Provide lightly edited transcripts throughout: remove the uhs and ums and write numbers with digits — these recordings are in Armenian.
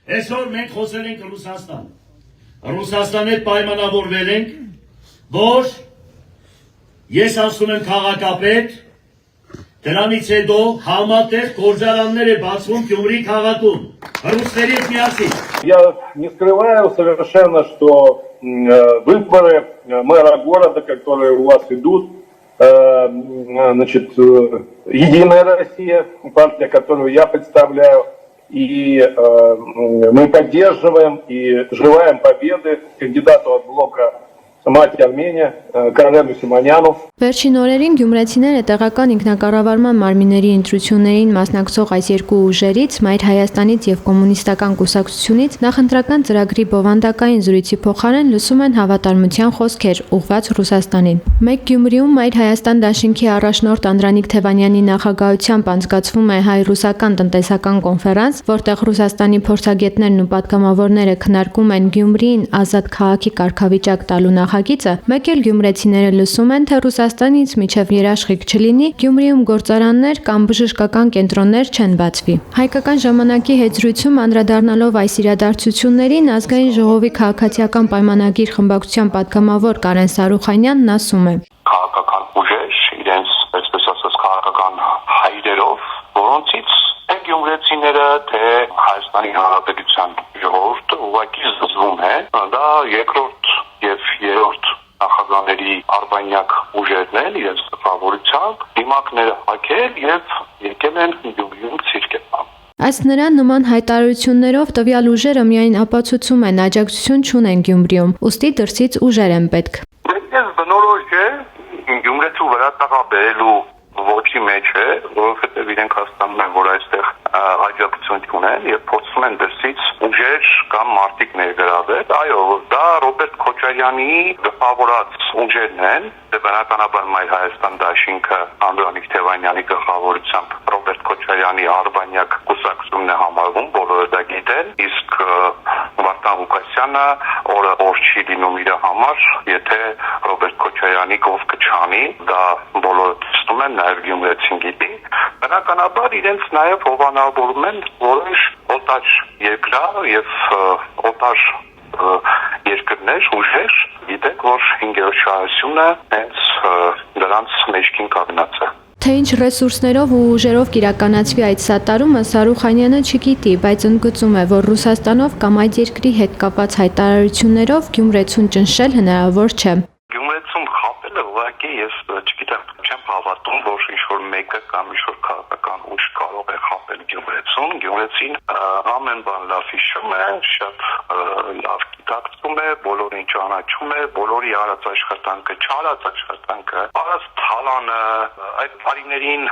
Այսօր մենք խոսել ենք Ռուսաստան։ Ռուսաստանի հետ պայմանավորվել ենք, որ ես ասում եմ քաղաքապետ, դրանից հետո համատեղ գործարաններ է բացվում Գյումրի քաղաքում, ռուսների հետ միասին։ Я не скрываю совершенно, что выборы мэра города, которые у вас идут, значит, Единая Россия, партия, которую я представляю, и мы поддерживаем и желаем победы кандидату от блока «Мать Армения» Карену Симоняну. Վերջին օրերին գյումրեցիները տեղական ինքնակառավարման մարմինների ընտրություններին մասնակցող այս երկու ուժերից, Մայր Հայաստանից եւ Կոմունիստական կուսակցությունից նախընտրական ծրագրի բովանդակային զրույցի փոխարեն լսում են հավատարմության խոսքեր ուղղված Ռուսաստանին։ Մեկ Գյումրիում Մայր Հայաստան դաշինքի առաջնորդ Անդրանիկ Թևանյանի նախագահությամբ անցկացվում է հայ-ռուսական տնտեսական կոնֆերանս, որտեղ Ռուսաստանի փորձագետներն ու պատգամավորները քննարկում են Գյումրիին ազատ քաղաքի կարգավիճակ տալու նախագիծը, մեկ էլ գյումրեցիները լսում են, թե Ռուսաստանից միջև երաշխիք չլինի, Գյումրիում գործարաններ կամ բժշկական կենտրոններ չեն բացվի։ Հայկական ժամանակի հետ զրույցում անդրադառնալով այս իրադարձություններին, Ազգային ժողովի քաղաքացիական պայմանագիր խմբակցության պատգամավոր Կարեն Սարուխանյանն ասում է. Քաղաքական ուժեր իրենց, այսպես ասած, քաղաքական հայրերով, որոնցից գյումրեցիները, թե Հայաստանի Հանրապետության ժողովուրդը ուղղակի զզվում է, դա երկրորդ եւ երրորդ նախագահների արբանյակ ուժերն են իրենց գլխավորությամբ դիմակները հակել եւ եկել են Գյումրիում ցիրկել։ Ըստ նրա, նման հայտարարություններով տվյալ ուժերը միայն ապացուցում են աջակցություն չունեն Գյումրիում, ուստի դրսից ուժեր են պետք։ Ես բնորոշ է Գյումրեցու վրա տաղաբերելու ոչի մեջ է, որովհետև իրենք հաստատում են, որ այստեղ աջակցություն ունեն եւ փորձում են դրսից ուժեր կամ մարտիկ ներգրավել։ Այո, դա Ռոբերտ Քոչարյանի գլխավորած ուժերն են, բնականաբար Մայր Հայաստան դաշինքը Անդրանիկ Թևանյանի գլխավորությամբ Ռոբերտ Քոչարյանի արբանյակ կուսակցությունն է համարվում, բոլորը դա գիտեն, իսկ Վարդան Ղուկասյանը օր չի լինում իր համար, եթե Ռոբերտ Քոչարյանի կողքը չանի, դա բոլորը տեսնում են, նաև գյումրեցին գիտի, բնականաբար իրենց նաև հովանավորում են որոշ օտար երկրներ եւ օտար երկրներ, ուժեր, գիտեք, որ 5-րդ շահությունը հենց դրանց մեջքին կանգնած է։ Թե ինչ ռեսուրսներով ու ուժերով կիրականացվի այդ սատարումը Սարուխանյանը չգիտի, բայց ընդգծում է, որ Ռուսաստանով կամ այդ երկրի հետ կապված հայտարարություններով Գյումրեցուն ճնշել հնարավոր չէ։ Գյումրեցում խապելը ուղղակի ես չգիտեմ, չեմ հավատում, որ ինչ-որ մեկը կամ ինչ-որ քաղաքական ուժ կարող է խապել Գյումրեցուն։ Գյումրեցին ամեն բան լավ հիշում է, շատ լավ գիտակցում է, բոլորին ճանաչում է, բոլորի արած աշխատանքը, չարած աշխատանքը, արած թալանը, այդ բարիներին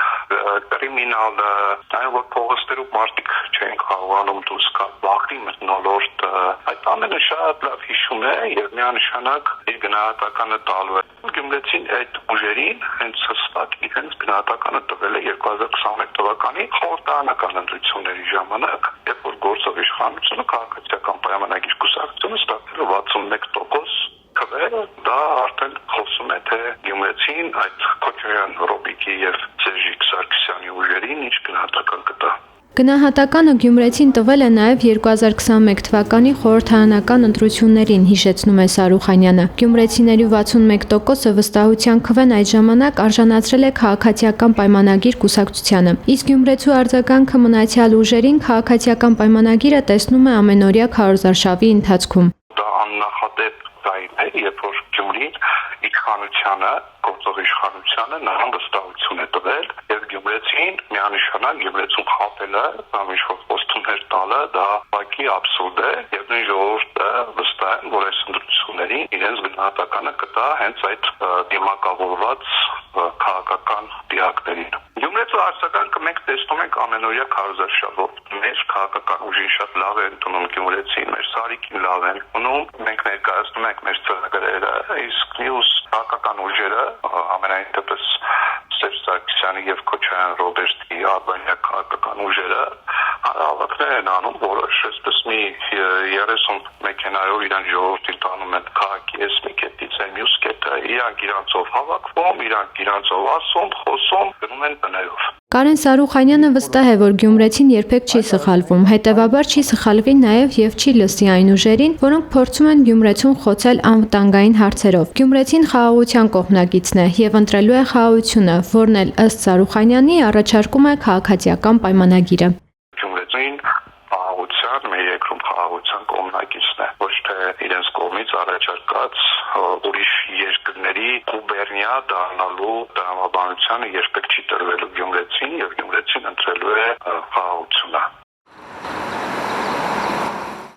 կրիմինալը, այն որ փողոցներում մարդիկ չեն կարողանում դուրս գալ, վախի մթնոլորտը, այդ ամենը շատ լավ հիշում է եւ միանշանակ իր գնահատականը տալու է։ Գյումրեցին այդ ուժերին հենց հստակ իրենց գնահատականը տվել է 2021 թվականի խորհրդարանական ընտրությունների ժամանակ, երբ որ գործող իշխանությունը քաղաքացիական պայմանագիր կուսակցությունը ստացել է 61% քվերը, դա արդեն խոսում է, թե Գյումրեցին այդ Քոչարյան Ռոբիկի եւ Սերժիկ Սարգսյանի ուժերին ինչ գնահատական կտա։ Գնահատականը Գյումրեցին տվել է նաև 2021 թվականի խորհրդարանական ընտրություններին, հիշեցնում է Սարուխանյանը։ Գյումրեցիների 61%-ը վստահության քվեն այդ ժամանակ արժանացրել է քաղաքացիական պայմանագիր կուսակցությանը, իսկ Գյումրեցու արձագանքը մնացյալ ուժերին քաղաքացիական պայմանագիրը տեսնում է ամենօրյա քարոզարշավի ընթացքում։ Դա աննախադեպ ձայն է, երբ որ Գյումրին իշխանությանը, գործող իշխանությանը նրան վստահություն է տվել եւ Գյումրեցին միանշանակ Գյումրեցուն խապելը կամ ինչ-որ խոստումներ տալը դա բակի абսուրդ է եւ նույն ժողովուրդը վստահ է, որ այս ընտրություններին իրենց գնահատականը կտա հենց այդ դիմակավորված քաղաքական դիակներին։ Գյումրեցու արձագանքը մենք տեսնում ենք ամենօրյա քարոզարշավով։ Մեր քաղաքական ուժին շատ լավ է ընդունում Գյումրեցին, մեր սարիկին լավ են ընդունում, մենք ներկայացնում ենք մեր ծրագրերը, իսկ մյուս քաղաքական ուժերը ամենայն դեպս Սերժ Սարգսյանի եւ Քոչարյան Ռոբերտի արբանյակ քաղաքական ուժերը հավաքներ են անում, որոշ այսպես մի 30 մեքենայով իրան ժողովրդին տանում են քաղաքի այս մի կետից այն մյուս կետը, իրանք իրանցով հավաքվում, իրանք իրանցով ասում, խոսում, գնում են տներով։ Կարեն Սարուխանյանը վստահ է, որ գյումրեցին երբեք չի սխալվում, հետևաբար չի սխալվի նաև եւ չի լսի այն ուժերին, որոնք փորձում են Գյումրեցուն խոցել անվտանգային հարցերով։ Գյումրեցին խաղաղության կողմնակիցն է եւ ընտրելու է խաղաղությունը, որն էլ ըստ Սարուխանյանի առաջարկում է քաղաքացիական պայմանագիրը։ Գյումրեցին խաղաղության, մեր երկրում խաղաղության կողմնակիցն է, ոչ թե իրենց կողմից առաջարկած ուրիշ երկրների գուբերնիա դառնալու տրամաբանությանը երբեք չի տրվելու Գյումրեցին եւ Գյումրեցին ընտրելու է խաղաղությունը։